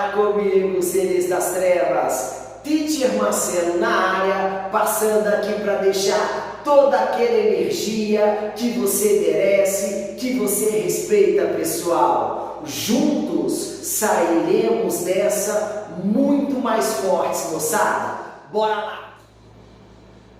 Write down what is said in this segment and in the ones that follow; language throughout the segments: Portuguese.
Fala comigo, seres das trevas. Teacher Marcelo na área, passando aqui para deixar toda aquela energia que você merece, que você respeita, pessoal. Juntos sairemos dessa muito mais fortes, moçada. Bora lá!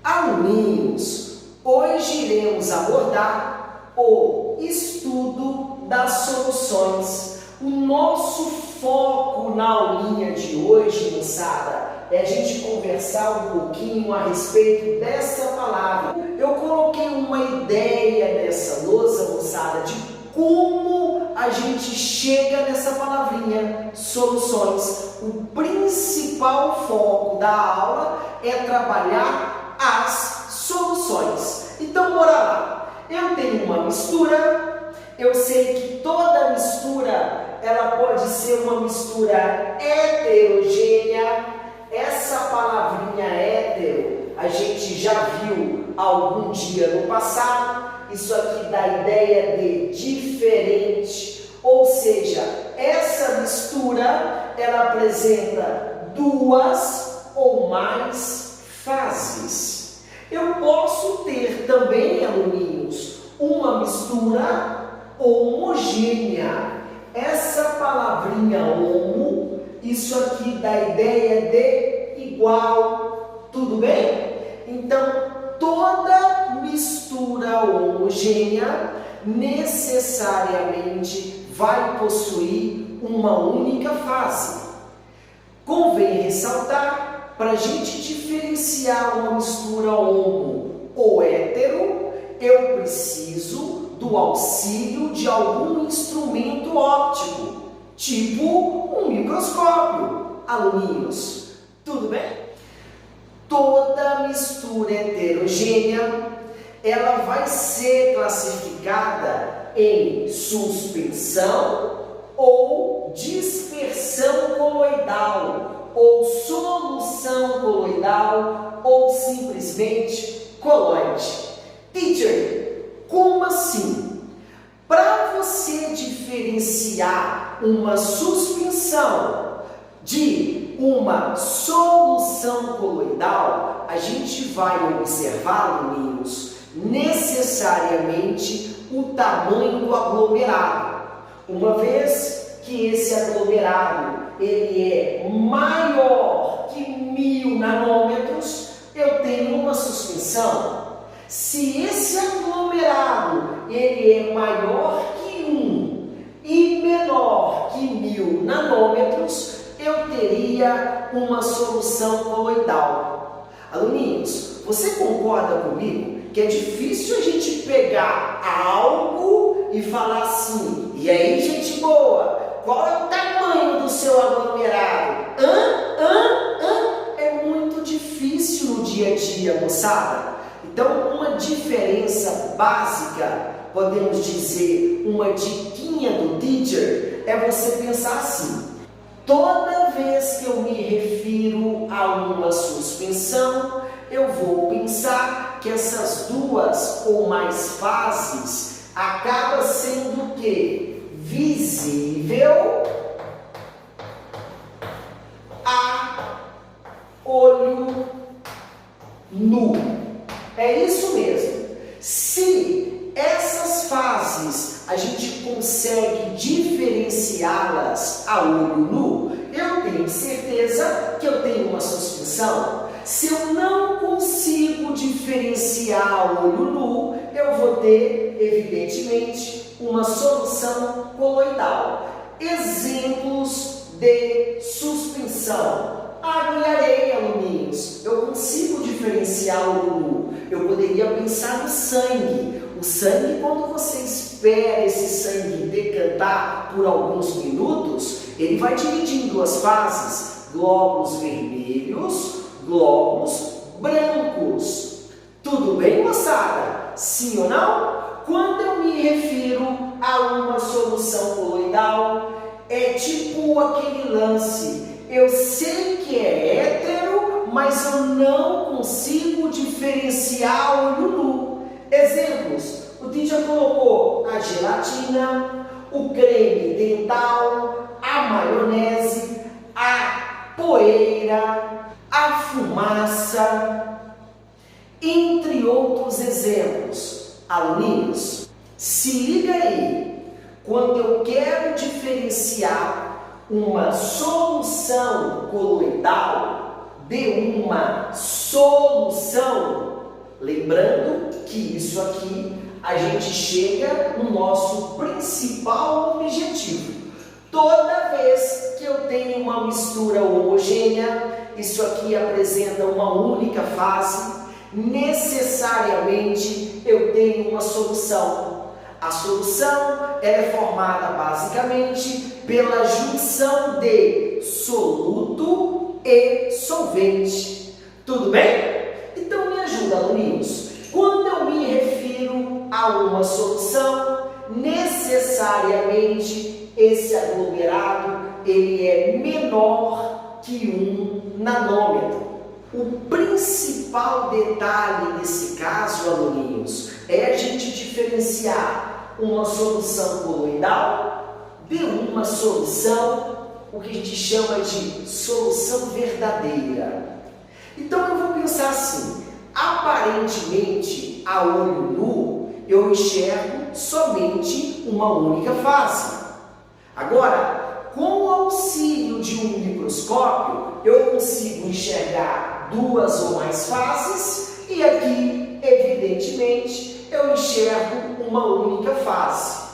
Aluninhos, hoje iremos abordar o estudo das soluções. O nosso foco na aulinha de hoje, moçada, é a gente conversar um pouquinho a respeito dessa palavra. Eu coloquei uma ideia nessa lousa, moçada, de como a gente chega nessa palavrinha, soluções. O principal foco da aula é trabalhar as soluções. Então, bora lá. Eu tenho uma mistura. Eu sei que toda mistura, ela pode ser uma mistura heterogênea. Essa palavrinha hétero, a gente já viu algum dia no passado. Isso aqui dá ideia de diferente. Ou seja, essa mistura, ela apresenta duas ou mais fases. Eu posso ter também, aluninhos, uma mistura homogênea. Essa palavrinha homo, isso aqui dá ideia de igual, tudo bem? Então, toda mistura homogênea necessariamente vai possuir uma única fase. Convém ressaltar, para a gente diferenciar uma mistura homo ou hétero, eu preciso do auxílio de algum instrumento óptico, tipo um microscópio. Aluninhos, tudo bem? Toda mistura heterogênea, ela vai ser classificada em suspensão ou dispersão coloidal, ou solução coloidal, ou simplesmente coloide. Teacher, como assim? Para você diferenciar uma suspensão de uma solução coloidal, a gente vai observar, aluninhos, necessariamente o tamanho do aglomerado. Uma vez que esse aglomerado ele é maior que 1000 nanômetros, eu tenho uma suspensão. Se esse aglomerado ele é maior que 1 e menor que 1000 nanômetros, eu teria uma solução coloidal. Aluninhos, você concorda comigo que é difícil a gente pegar algo e falar assim: e aí, gente boa, qual é o tamanho do seu aglomerado? É muito difícil no dia a dia, moçada. Então, uma diferença básica, podemos dizer, uma diquinha do teacher, é você pensar assim: toda vez que eu me refiro a uma suspensão, eu vou pensar que essas duas ou mais fases acabam sendo o quê? Visível a olho nu. É isso mesmo. Se essas fases a gente consegue diferenciá-las a olho nu, eu tenho certeza que eu tenho uma suspensão. Se eu não consigo diferenciar a olho nu, eu vou ter, evidentemente, uma solução coloidal. Exemplos de suspensão: água e areia, aluninhos. Eu consigo diferenciar o olho nu. Eu poderia pensar no sangue. O sangue, quando você espera esse sangue decantar por alguns minutos, ele vai dividir em duas fases: glóbulos vermelhos, glóbulos brancos. Tudo bem, moçada? Sim ou não? Quando eu me refiro a uma solução coloidal, é tipo aquele lance: eu sei que é hétero, mas eu não consigo diferenciar olho nu. Exemplos: o teacher colocou a gelatina, o creme dental, a maionese, exemplos. Aluninhos, se liga aí, quando eu quero diferenciar uma solução coloidal de uma solução, lembrando que isso aqui a gente chega no nosso principal objetivo. Toda vez que eu tenho uma mistura homogênea, isso aqui apresenta uma única fase, necessariamente eu tenho uma solução. A solução é formada basicamente pela junção de soluto e solvente. Tudo bem? Então me ajuda, aluninhos. Quando eu me refiro a uma solução, necessariamente esse aglomerado ele é menor que um nanômetro. O principal detalhe nesse caso, aluninhos, é a gente diferenciar uma solução coloidal de uma solução, o que a gente chama de solução verdadeira. Então eu vou pensar assim, aparentemente a olho nu eu enxergo somente uma única fase. Agora, com o auxílio de um microscópio, eu consigo enxergar duas ou mais fases e aqui, evidentemente, eu enxergo uma única fase.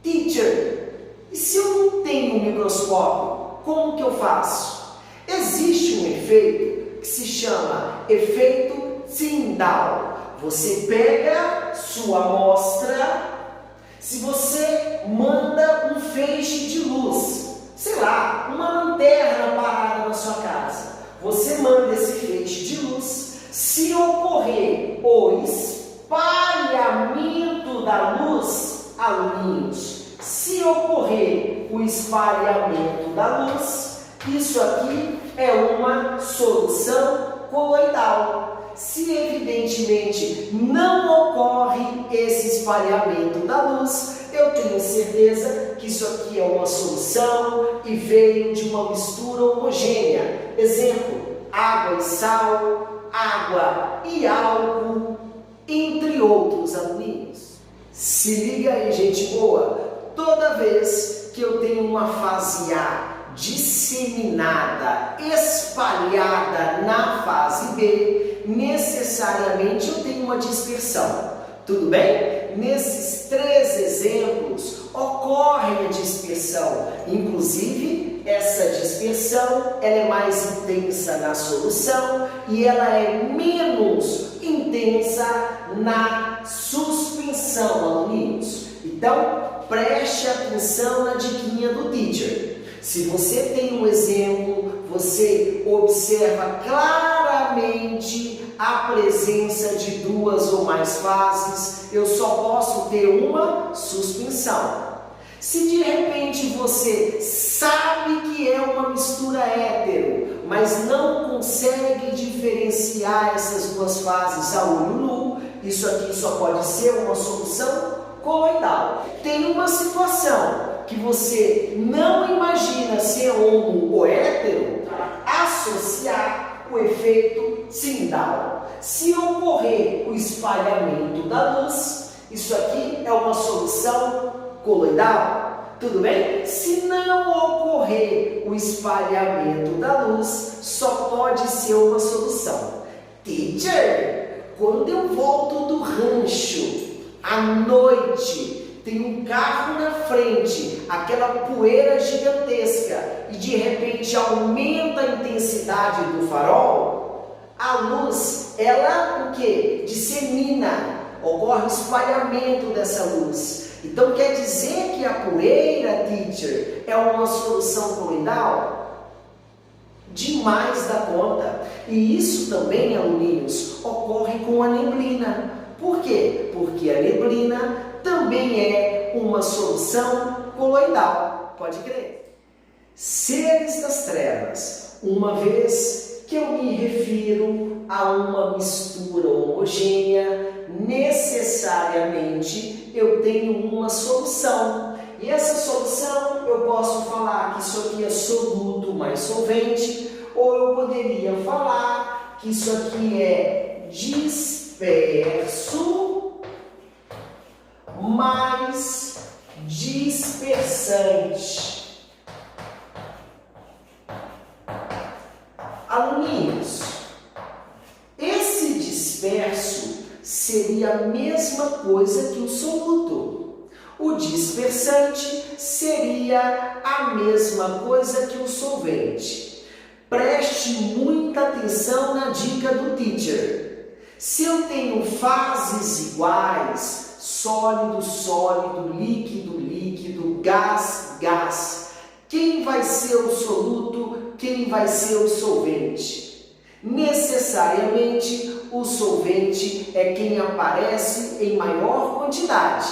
Teacher, e se eu não tenho um microscópio, como que eu faço? Existe um efeito que se chama efeito Tyndall. Você pega sua amostra, se você manda um feixe de luz, sei lá, uma lanterna parada na sua casa, você manda esse feixe de luz, se ocorrer o espalhamento da luz, aluninhos, se ocorrer o espalhamento da luz, isso aqui é uma solução coloidal. Se evidentemente não ocorre esse espalhamento da luz, eu tenho certeza que isso aqui é uma solução e veio de uma mistura homogênea. Exemplo, água e sal, água e álcool, entre outros, aluninhos. Se liga aí, gente boa, toda vez que eu tenho uma fase A disseminada, espalhada na fase B, necessariamente eu tenho uma dispersão. Tudo bem? Nesses três exemplos ocorre a dispersão. Inclusive, essa dispersão ela é mais intensa na solução e ela é menos intensa na suspensão, aluninhos. Então, preste atenção na diquinha do teacher. Se você tem um exemplo, você observa claramente a presença de duas ou mais fases, eu só posso ter uma suspensão. Se de repente você sabe que é uma mistura hétero, mas não consegue diferenciar essas duas fases a olho nu, isso aqui só pode ser uma solução coloidal. Tem uma situação que você não imagina se é homo ou hétero, associar o efeito Tyndall. Se ocorrer o espalhamento da luz, isso aqui é uma solução coloidal. Tudo bem? Se não ocorrer o espalhamento da luz, só pode ser uma solução. Teacher, quando eu volto do rancho à noite, tem um carro na frente, aquela poeira gigantesca, e de repente aumenta a intensidade do farol, a luz, ela o que? Dissemina, ocorre o espalhamento dessa luz. Então quer dizer que a poeira, teacher, é uma solução coloidal? Demais da conta. E isso também, aluninhos, ocorre com a neblina. Por quê? Porque a neblina também é uma solução coloidal. Pode crer. Seres das trevas, uma vez que eu me refiro a uma mistura homogênea, necessariamente eu tenho uma solução. E essa solução eu posso falar que isso aqui é soluto mais solvente, ou eu poderia falar que isso aqui é disperso mais dispersante. Aluninhos, esse disperso seria a mesma coisa que o soluto. O dispersante seria a mesma coisa que o solvente. Preste muita atenção na dica do teacher. Se eu tenho fases iguais, sólido, sólido, líquido, líquido, gás, gás, quem vai ser o soluto, quem vai ser o solvente? Necessariamente, o solvente é quem aparece em maior quantidade.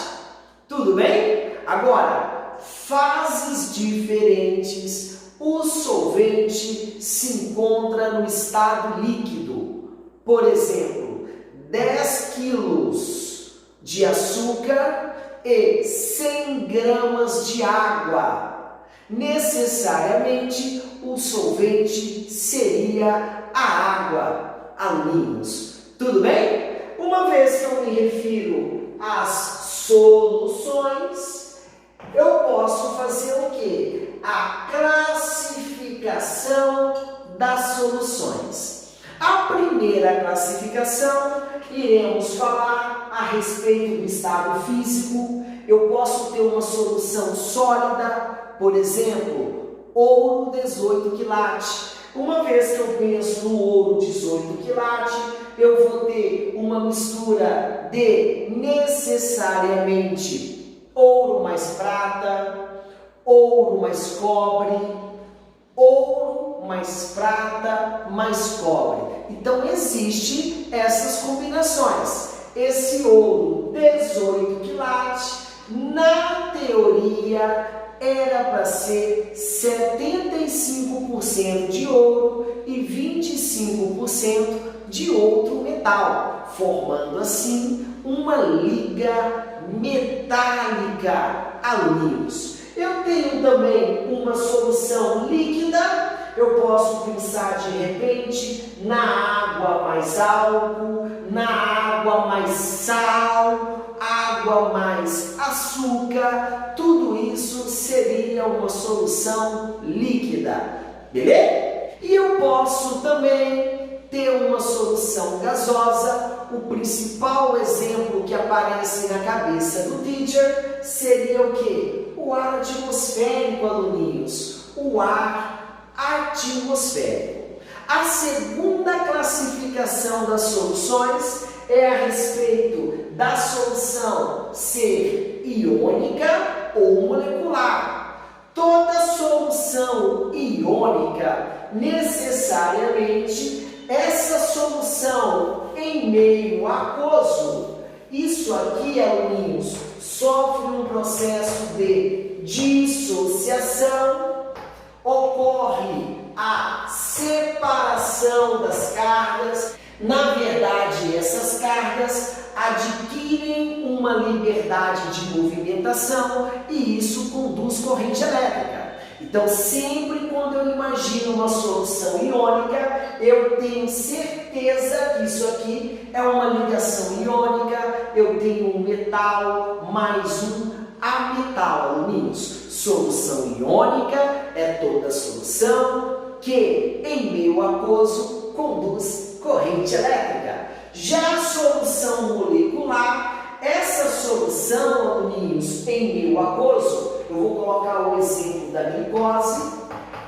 Tudo bem? Agora, fases diferentes, o solvente se encontra no estado líquido. Por exemplo, 10 quilos de açúcar e 100 gramas de água. Necessariamente, o solvente seria a água, aluninhos. Tudo bem? Uma vez que eu me refiro às soluções, eu posso fazer o quê? A classificação das soluções. A primeira classificação, iremos falar a respeito do estado físico. Eu posso ter uma solução sólida, por exemplo, ouro 18 quilates. Uma vez que eu penso no ouro 18 quilates, eu vou ter uma mistura de necessariamente ouro mais prata, ouro mais cobre, ouro mais prata mais cobre. Então, existem essas combinações. Esse ouro 18 quilates, na teoria, era para ser 75% de ouro e 25% de outro metal, formando assim uma liga metálica, aluninhos. Eu tenho também uma solução líquida. Eu posso pensar de repente na água mais álcool, na água mais sal, água mais açúcar. Tudo isso seria uma solução líquida, beleza? E eu posso também ter uma solução gasosa. O principal exemplo que aparece na cabeça do teacher seria o quê? O ar atmosférico, aluninhos. O ar atmosférico. A segunda classificação das soluções é a respeito da solução ser iônica ou molecular. Toda solução iônica, necessariamente, essa solução em meio aquoso, isso aqui, aluninhos, sofre um processo de dissociação, ocorre a separação das cargas. Na verdade, essas cargas adquirem uma liberdade de movimentação e isso conduz corrente elétrica. Então, sempre quando eu imagino uma solução iônica, eu tenho certeza que isso aqui é uma ligação iônica, eu tenho um metal mais um ametal, aluninhos. Solução iônica é toda solução que, em meio aquoso, conduz corrente elétrica. Já a solução molecular, essa solução, aluninhos, em meio aquoso, eu vou colocar o exemplo da glicose.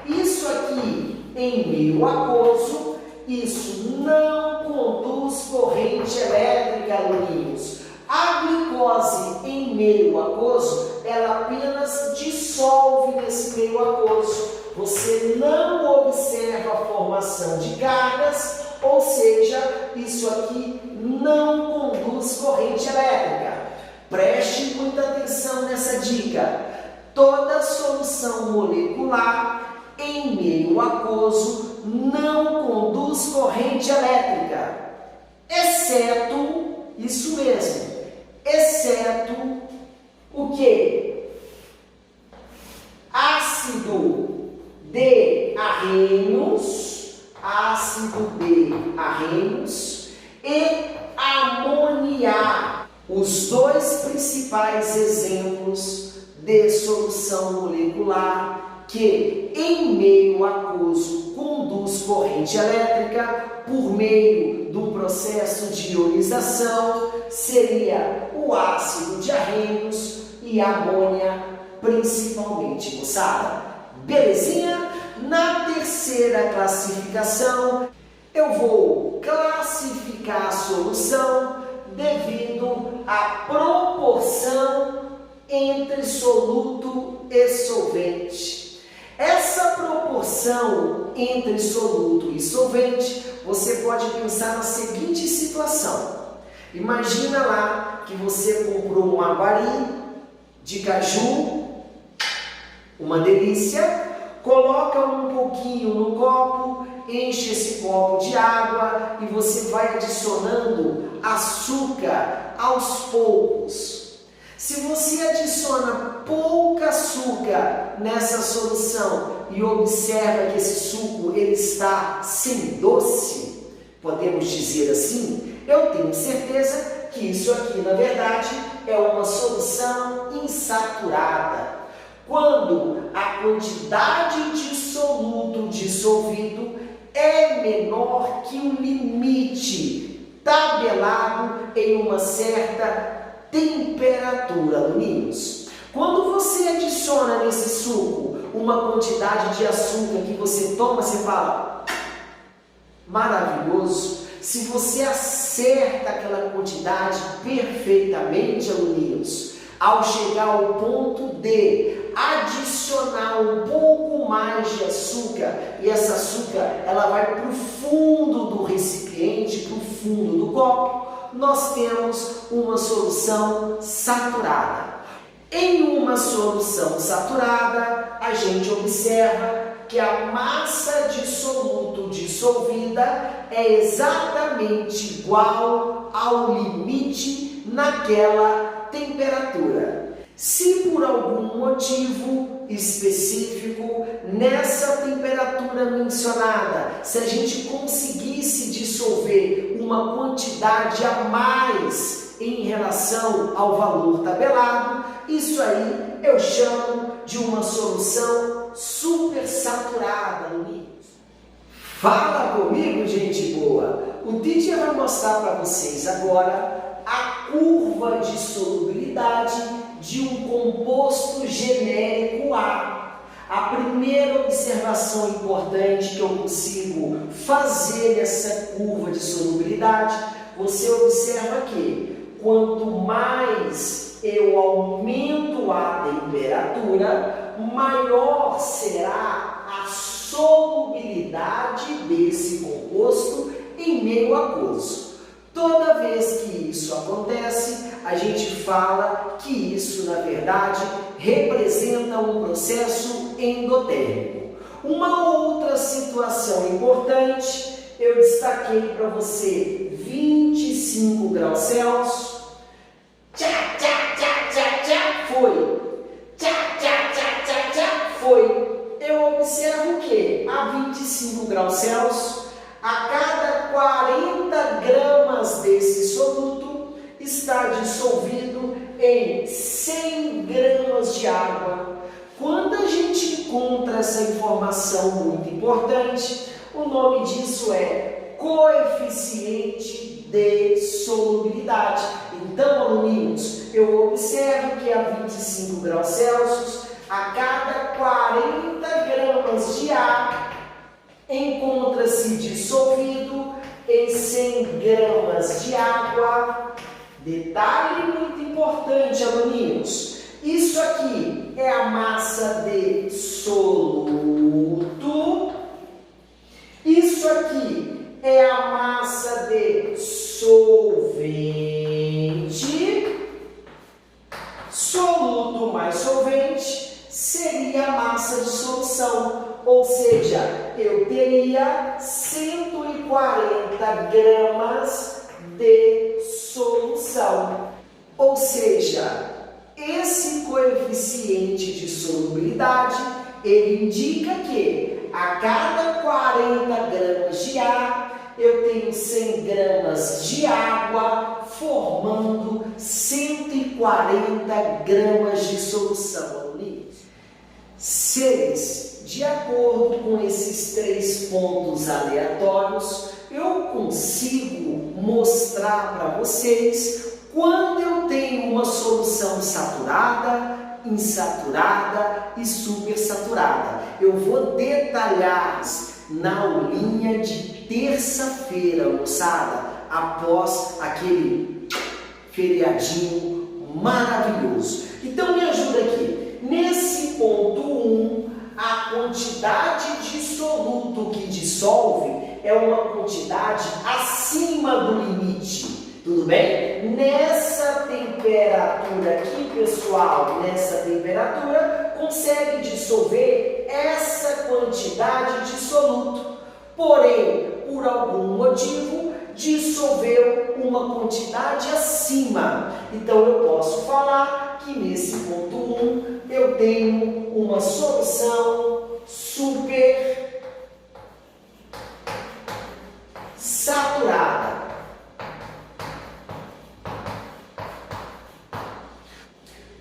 Isso aqui, em meio aquoso, isso não conduz corrente elétrica, aluninhos. A glicose em meio aquoso, ela apenas dissolve nesse meio aquoso. Você não observa a formação de cargas, ou seja, isso aqui não conduz corrente elétrica. Preste muita atenção nessa dica. Toda solução molecular em meio aquoso não conduz corrente elétrica, exceto, isso mesmo, exceto o que? Ácido de arrênios, ácido de arrênios e amoníaco. Os dois principais exemplos de solução molecular que, em meio aquoso, conduz corrente elétrica por meio do processo de ionização seria o ácido de arrênios e a amônia, principalmente, moçada. Belezinha? Na terceira classificação, eu vou classificar a solução devido à proporção entre soluto e solvente. Essa proporção entre soluto e solvente, você pode pensar na seguinte situação. Imagina lá que você comprou um aguari de caju, uma delícia, coloca um pouquinho no copo, enche esse copo de água e você vai adicionando açúcar aos poucos. Se você adiciona pouco açúcar nessa solução e observa que esse suco ele está sem doce, podemos dizer assim, eu tenho certeza que isso aqui, na verdade, é uma solução insaturada. Quando a quantidade de soluto dissolvido é menor que o limite tabelado em uma certa temperatura, aluninhos. Quando você adiciona nesse suco uma quantidade de açúcar que você toma, você fala, maravilhoso. Se você acerta aquela quantidade perfeitamente, aluninhos, ao chegar ao ponto de adicionar um pouco mais de açúcar, e essa açúcar ela vai para o fundo do recipiente, para o fundo do copo, nós temos uma solução saturada. Em uma solução saturada, a gente observa que a massa de soluto dissolvida é exatamente igual ao limite naquela temperatura. Se por algum motivo específico, nessa temperatura mencionada, se a gente conseguisse dissolver uma quantidade a mais em relação ao valor tabelado, isso aí eu chamo de uma solução supersaturada, amigos. Fala comigo, gente boa! O teacher vai mostrar para vocês agora a curva de solubilidade de um composto genérico A. A primeira observação importante que eu consigo fazer nessa curva de solubilidade, você observa que quanto mais eu aumento a temperatura, maior será a solubilidade desse composto em meio aquoso. Toda vez que isso acontece, a gente fala que isso, na verdade, representa um processo endotérmico. Uma outra situação importante, eu destaquei para você 25 graus Celsius. Tchá, tchá, tchá, tchá, tchá, foi. Tchá, tchá, tchá, tchá, tchá, foi. Eu observo que a 25 graus Celsius, a cada 40 gramas desse soluto está dissolvido em 100 gramas de água. Quando a gente encontra essa informação muito importante, o nome disso é coeficiente de solubilidade. Então, aluninhos, eu observo que a 25 graus Celsius, a cada 40 gramas de ar, encontra-se dissolvido em 100 gramas de água. Detalhe muito importante, aluninhos. Isso aqui é a massa de soluto. Isso aqui é a massa de solvente. Soluto mais solvente seria a massa de solução. Ou seja, eu teria 140 gramas de solução. Ou seja, esse coeficiente de solubilidade, ele indica que a cada 40 gramas de ar, eu tenho 100 gramas de água formando 140 gramas de solução, aluninhos. De acordo com esses 3 pontos aleatórios, eu consigo mostrar para vocês quando eu tenho uma solução saturada, insaturada e supersaturada. Eu vou detalhar na aulinha de terça-feira, moçada, após aquele feriadinho maravilhoso. Então me ajuda aqui. Nesse ponto 1, a quantidade de soluto que dissolve é uma quantidade acima do limite. Tudo bem? Nessa temperatura aqui, pessoal, nessa temperatura, consegue dissolver essa quantidade de soluto. Porém, por algum motivo, dissolveu uma quantidade acima. Então, eu posso falar que nesse ponto 1, eu tenho uma solução super saturada.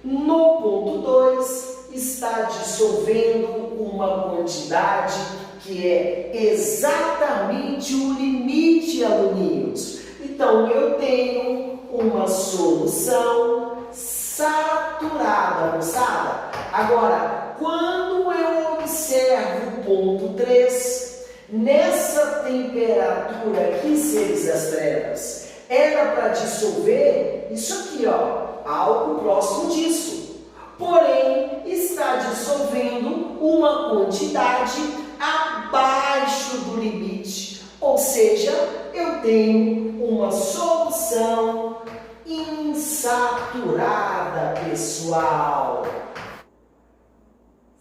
No ponto 2, está dissolvendo uma quantidade que é exatamente o limite, aluninhos. Então, eu tenho uma solução saturada, moçada. Agora, quando eu observo o ponto 3, nessa temperatura aqui, seres das trevas, era para dissolver isso aqui, ó, algo próximo disso. Porém, está dissolvendo uma quantidade abaixo do limite. Ou seja, eu tenho uma solução insaturada, pessoal.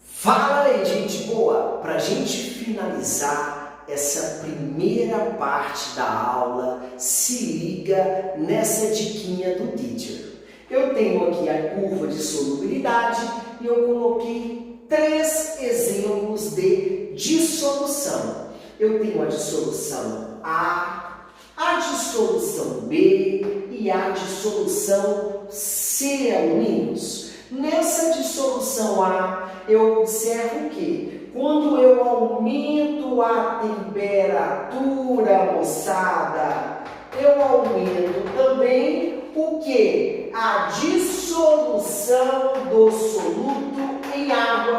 Fala aí, gente boa, para a gente finalizar essa primeira parte da aula, se liga nessa diquinha do teacher. Eu tenho aqui a curva de solubilidade e eu coloquei 3 exemplos de dissolução. Eu tenho a dissolução A, a dissolução B e a dissolução C, aluninhos. Nessa dissolução A, eu observo que quando eu aumento a temperatura, moçada, eu aumento também o que? A dissolução do soluto em água.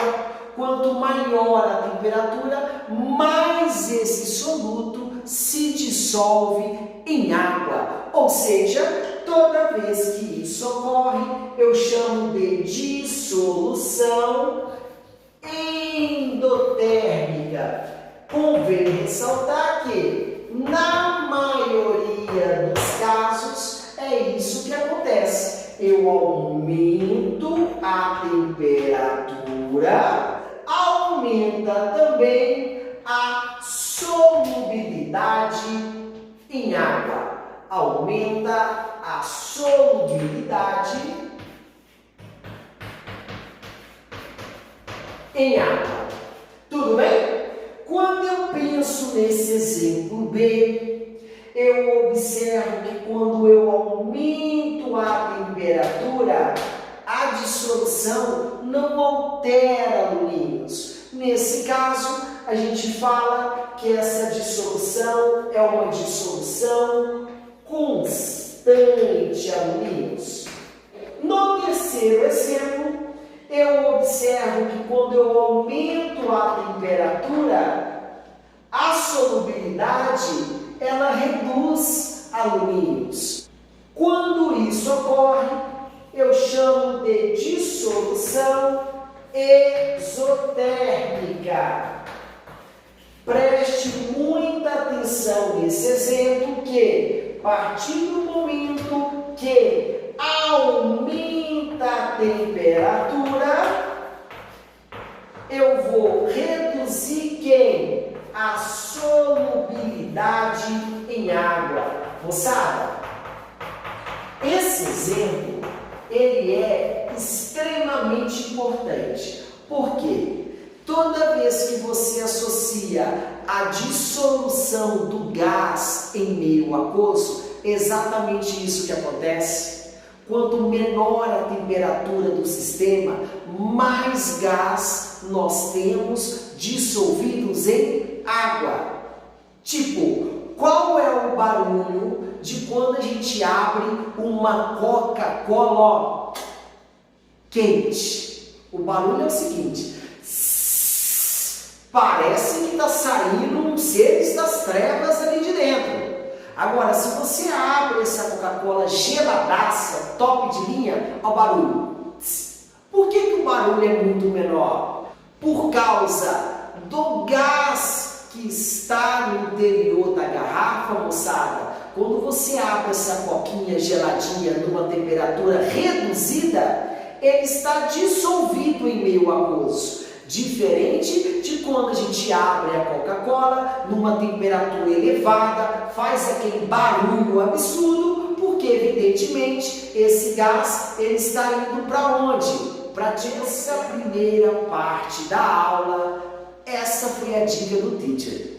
Quanto maior a temperatura, mais esse soluto se dissolve em água. Ou seja, toda vez que isso ocorre, eu chamo de dissolução endotérmica. Convém ressaltar que, na maioria dos casos, é isso que acontece. Eu aumento a temperatura, aumenta também a solubilidade em água. Aumenta a solubilidade em água. Tudo bem? Quando eu penso nesse exemplo B, eu observo que quando eu aumento a temperatura, a dissolução não altera, aluninhos. Nesse caso, a gente fala que essa dissolução é uma dissolução constante, aluninhos. No terceiro exemplo, eu observo que quando eu aumento a temperatura, a solubilidade, ela reduz, aluninhos. Quando isso ocorre, eu chamo de dissolução exotérmica. Preste muita atenção nesse exemplo que, a partir do momento que aumenta a temperatura, eu vou reduzir quem? A solubilidade em água. Moçada, esse exemplo, ele é extremamente importante. Por quê? Toda vez que você associa a dissolução do gás em meio aquoso, exatamente isso que acontece. Quanto menor a temperatura do sistema, mais gás nós temos dissolvidos em água. Tipo, qual é o barulho de quando a gente abre uma Coca-Cola quente? O barulho é o seguinte: parece que está saindo um seres das trevas ali de dentro. Agora, se você abre essa Coca-Cola geladaça, top de linha, olha o barulho. Por que o barulho é muito menor? Por causa do gás que está no interior da garrafa, moçada. Quando você abre essa coquinha geladinha numa temperatura reduzida, ele está dissolvido em meio aquoso. Diferente de quando a gente abre a Coca-Cola numa temperatura elevada, faz aquele barulho absurdo, porque evidentemente esse gás ele está indo para onde? Para essa primeira parte da aula. Essa foi a dica do teacher.